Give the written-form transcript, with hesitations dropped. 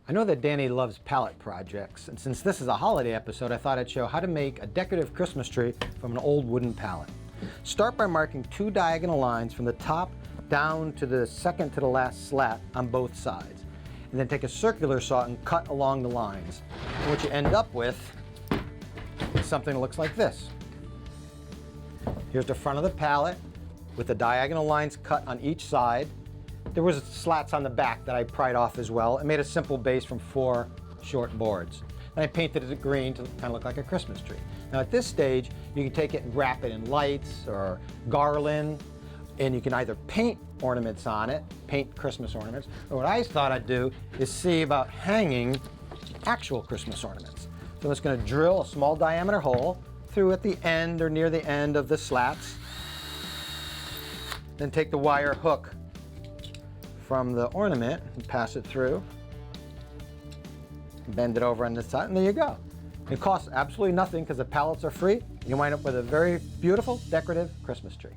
I know that Danny loves pallet projects, and since this is a holiday episode, I thought I'd show how to make a decorative Christmas tree from an old wooden pallet. Start by marking 2 diagonal lines from the top down to the second to the last slat on both sides. And then take a circular saw and cut along the lines. And what you end up with is something that looks like this. Here's the front of the pallet with the diagonal lines cut on each side. There was slats on the back that I pried off as well and made a simple base from 4 short boards. And I painted it green to kind of look like a Christmas tree. Now at this stage, you can take it and wrap it in lights or garland, and you can either paint ornaments on it, paint Christmas ornaments, or what I thought I'd do is see about hanging actual Christmas ornaments. So I'm just going to drill a small diameter hole through at the end or near the end of the slats. Then take the wire hook from the ornament and pass it through. Bend it over on this side, and there you go. It costs absolutely nothing because the pallets are free. You wind up with a very beautiful decorative Christmas tree.